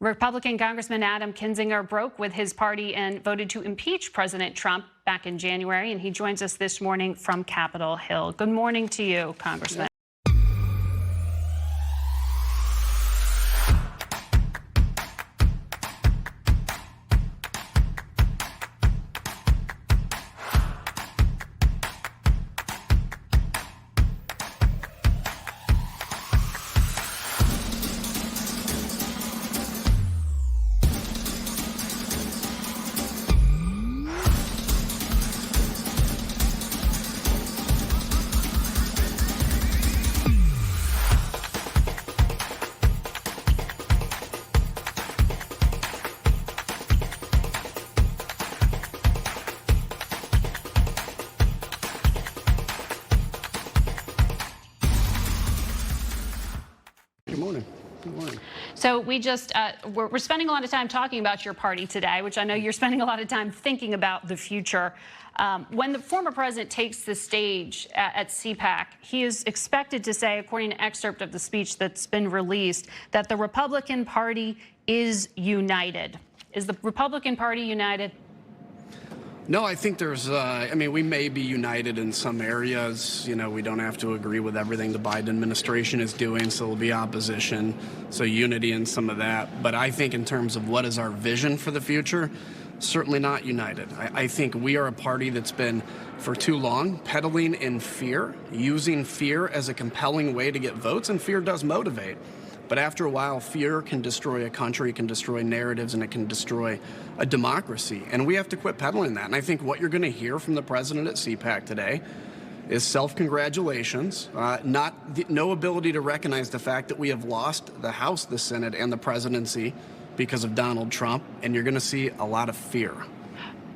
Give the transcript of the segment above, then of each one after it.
Republican Congressman Adam Kinzinger broke with his party and voted to impeach President Trump back in January, and he joins us this morning from Capitol Hill. Good morning to you, Congressman. Good morning. Good morning. So we're spending a lot of time talking about your party today, which I know you're spending a lot of time thinking about the future. When the former president takes the stage at CPAC, he is expected to say, according to an excerpt of the speech that's been released, that the Republican Party is united. Is the Republican Party united? No, I think there's, we may be united in some areas. You know, we don't have to agree with everything the Biden administration is doing, so there'll be opposition, so unity in some of that. But I think in terms of what is our vision for the future, certainly not united. I think we are a party that's been, for too long, peddling in fear, using fear as a compelling way to get votes, and fear does motivate. But after a while, fear can destroy a country, it can destroy narratives, and it can destroy a democracy. And we have to quit peddling that. And I think what you're going to hear from the president at CPAC today is self-congratulations, no ability to recognize the fact that we have lost the House, the Senate, and the presidency because of Donald Trump. And you're going to see a lot of fear.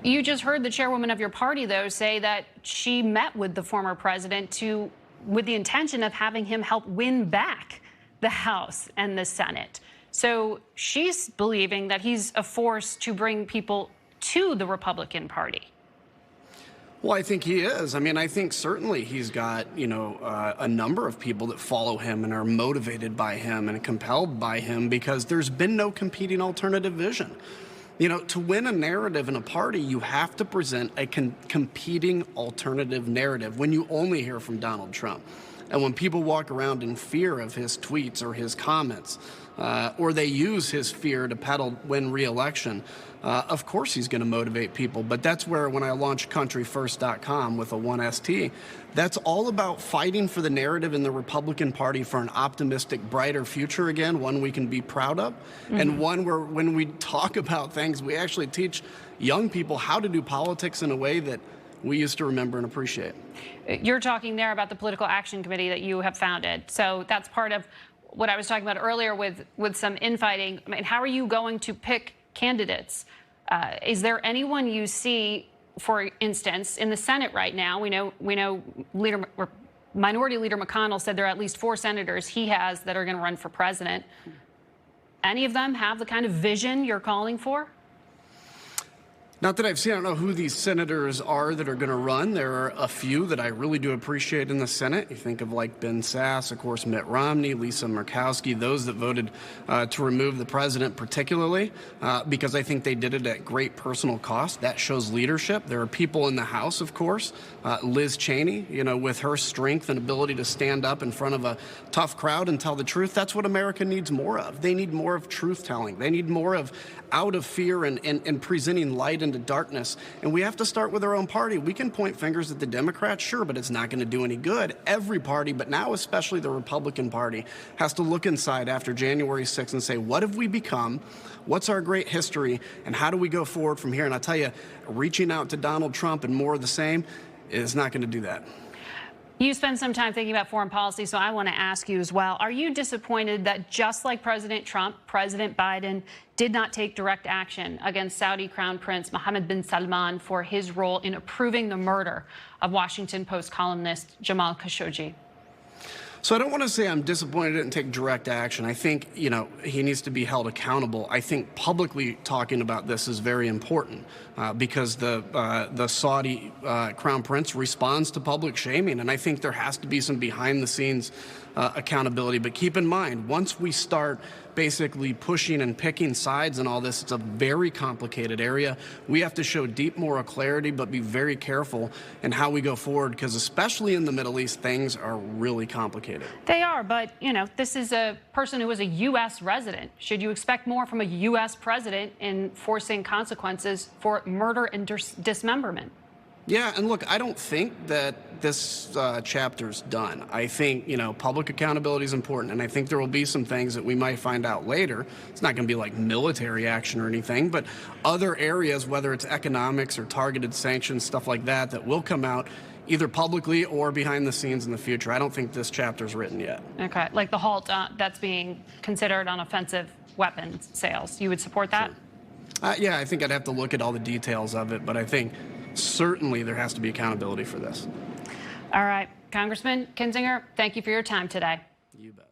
You just heard the chairwoman of your party, though, say that she met with the former president with the intention of having him help win back the House and the Senate. So she's believing that he's a force to bring people to the Republican Party. Well, I think he is. I think certainly he's got, a number of people that follow him and are motivated by him and compelled by him because there's been no competing alternative vision. To win a narrative in a party, you have to present a competing alternative narrative when you only hear from Donald Trump. And when people walk around in fear of his tweets or his comments, or they use his fear to peddle win re-election, of course he's going to motivate people. But that's where, when I launched countryfirst.com with a 1ST, that's all about fighting for the narrative in the Republican Party for an optimistic, brighter future again, one we can be proud of, and one where when we talk about things, we actually teach young people how to do politics in a way that we used to remember and appreciate. You're talking there about the Political Action Committee that you have founded. So that's part of what I was talking about earlier with some infighting. How are you going to pick candidates? Is there anyone you see, for instance, in the Senate right now? We know Minority Leader McConnell said there are at least 4 senators he has that are going to run for president. Any of them have the kind of vision you're calling for? Not that I've seen. I don't know who these senators are that are going to run. There are a few that I really do appreciate in the Senate. You think of like Ben Sasse, of course, Mitt Romney, Lisa Murkowski, those that voted to remove the president particularly, because I think they did it at great personal cost. That shows leadership. There are people in the House, of course. Liz Cheney, with her strength and ability to stand up in front of a tough crowd and tell the truth. That's what America needs more of. They need more of truth-telling. They need more of out of fear and presenting light into darkness. And we have to start with our own party. We can point fingers at the Democrats, sure, but it's not going to do any good. Every party, but now especially the Republican Party, has to look inside after January 6th and say, what have we become? What's our great history? And how do we go forward from here? And I'll tell you, reaching out to Donald Trump and more of the same is not going to do that. You spend some time thinking about foreign policy, so I want to ask you as well. Are you disappointed that just like President Trump, President Biden did not take direct action against Saudi Crown Prince Mohammed bin Salman for his role in approving the murder of Washington Post columnist Jamal Khashoggi? So I don't want to say I'm disappointed it didn't take direct action. I think, he needs to be held accountable. I think publicly talking about this is very important because the Saudi Crown Prince responds to public shaming, and I think there has to be some behind-the-scenes accountability. But keep in mind, once we start basically pushing and picking sides in all this. It's a very complicated area. We have to show deep moral clarity, but be very careful in how we go forward, because especially in the Middle East, things are really complicated. They are, but, you know, this is a person who is a U.S. resident. Should you expect more from a U.S. president in forcing consequences for murder and dismemberment? Yeah, and look, I don't think that this chapter's done. I think, you know, public accountability is important, and I think there will be some things that we might find out later. It's not going to be like military action or anything, but other areas, whether it's economics or targeted sanctions, stuff like that, that will come out either publicly or behind the scenes in the future. I don't think this chapter's written yet. Okay, like the halt that's being considered on offensive weapons sales. You would support that? Sure. Yeah, I think I'd have to look at all the details of it, but I think certainly there has to be accountability for this. All right. Congressman Kinzinger, thank you for your time today. You bet.